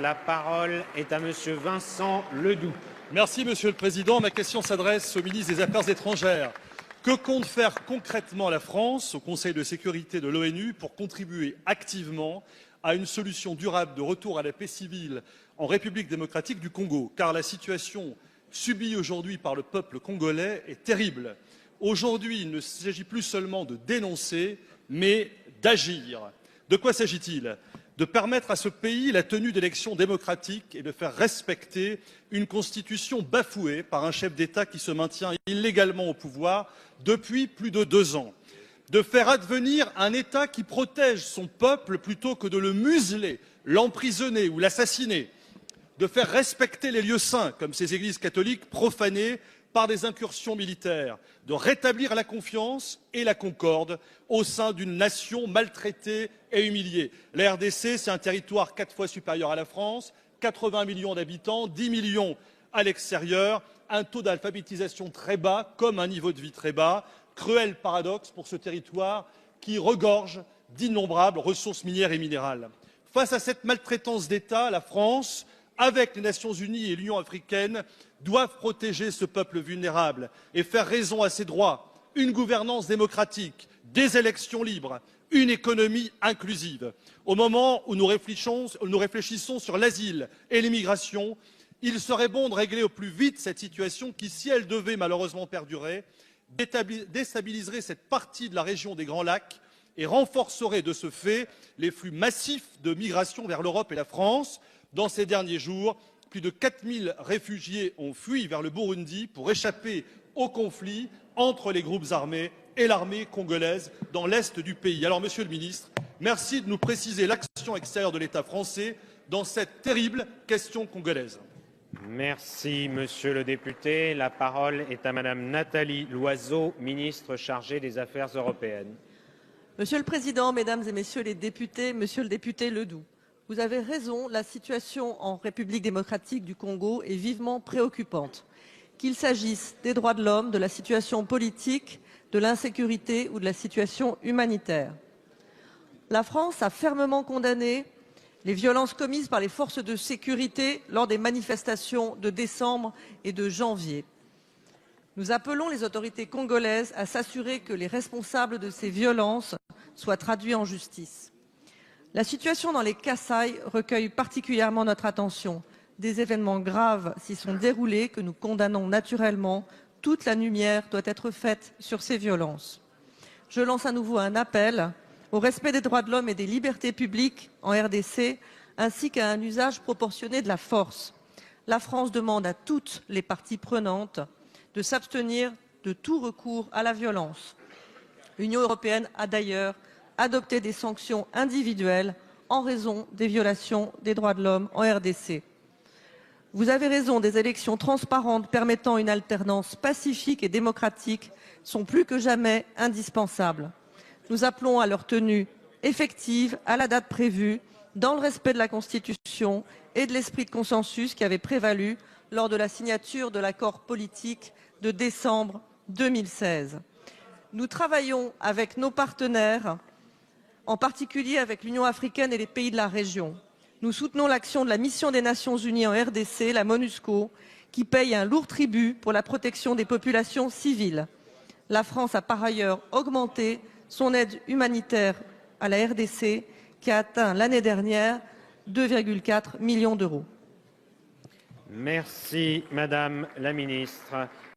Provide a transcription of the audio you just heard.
La parole est à Monsieur Vincent Ledoux. Merci, Monsieur le Président. Ma question s'adresse au ministre des Affaires étrangères. Que compte faire concrètement la France au Conseil de sécurité de l'ONU pour contribuer activement à une solution durable de retour à la paix civile en République démocratique du Congo? Car la situation subie aujourd'hui par le peuple congolais est terrible. Aujourd'hui, il ne s'agit plus seulement de dénoncer, mais d'agir. De quoi s'agit-il? De permettre à ce pays la tenue d'élections démocratiques et de faire respecter une constitution bafouée par un chef d'État qui se maintient illégalement au pouvoir depuis plus de 2 ans. De faire advenir un État qui protège son peuple plutôt que de le museler, l'emprisonner ou l'assassiner. De faire respecter les lieux saints, comme ces églises catholiques profanées par des incursions militaires, de rétablir la confiance et la concorde au sein d'une nation maltraitée et humiliée. La RDC, c'est un territoire 4 fois supérieur à la France, 80 millions d'habitants, 10 millions à l'extérieur, un taux d'alphabétisation très bas, comme un niveau de vie très bas. Cruel paradoxe pour ce territoire qui regorge d'innombrables ressources minières et minérales. Face à cette maltraitance d'État, la France, avec les Nations Unies et l'Union africaine, doivent protéger ce peuple vulnérable et faire raison à ses droits, une gouvernance démocratique, des élections libres, une économie inclusive. Au moment où nous réfléchissons sur l'asile et l'immigration, il serait bon de régler au plus vite cette situation qui, si elle devait malheureusement perdurer, déstabiliserait cette partie de la région des Grands Lacs et renforcerait de ce fait les flux massifs de migration vers l'Europe et la France. Dans ces derniers jours, plus de 4000 réfugiés ont fui vers le Burundi pour échapper au conflit entre les groupes armés et l'armée congolaise dans l'est du pays. Alors, Monsieur le Ministre, merci de nous préciser l'action extérieure de l'État français dans cette terrible question congolaise. Merci, Monsieur le député. La parole est à Madame Nathalie Loiseau, ministre chargée des Affaires européennes. Monsieur le Président, Mesdames et Messieurs les députés, Monsieur le député Ledoux, vous avez raison, la situation en République démocratique du Congo est vivement préoccupante. Qu'il s'agisse des droits de l'homme, de la situation politique, de l'insécurité ou de la situation humanitaire. La France a fermement condamné les violences commises par les forces de sécurité lors des manifestations de décembre et de janvier. Nous appelons les autorités congolaises à s'assurer que les responsables de ces violences soient traduits en justice. La situation dans les Kasaï recueille particulièrement notre attention. Des événements graves s'y sont déroulés que nous condamnons naturellement. Toute la lumière doit être faite sur ces violences. Je lance à nouveau un appel au respect des droits de l'homme et des libertés publiques en RDC, ainsi qu'à un usage proportionné de la force. La France demande à toutes les parties prenantes de s'abstenir de tout recours à la violence. L'Union européenne a d'ailleurs adopté des sanctions individuelles en raison des violations des droits de l'homme en RDC. Vous avez raison, des élections transparentes permettant une alternance pacifique et démocratique sont plus que jamais indispensables. Nous appelons à leur tenue effective à la date prévue, dans le respect de la Constitution et de l'esprit de consensus qui avait prévalu lors de la signature de l'accord politique de décembre 2016. Nous travaillons avec nos partenaires, en particulier avec l'Union africaine et les pays de la région. Nous soutenons l'action de la mission des Nations Unies en RDC, la MONUSCO, qui paye un lourd tribut pour la protection des populations civiles. La France a par ailleurs augmenté son aide humanitaire à la RDC, qui a atteint l'année dernière 2,4 millions d'euros. Merci, Madame la Ministre.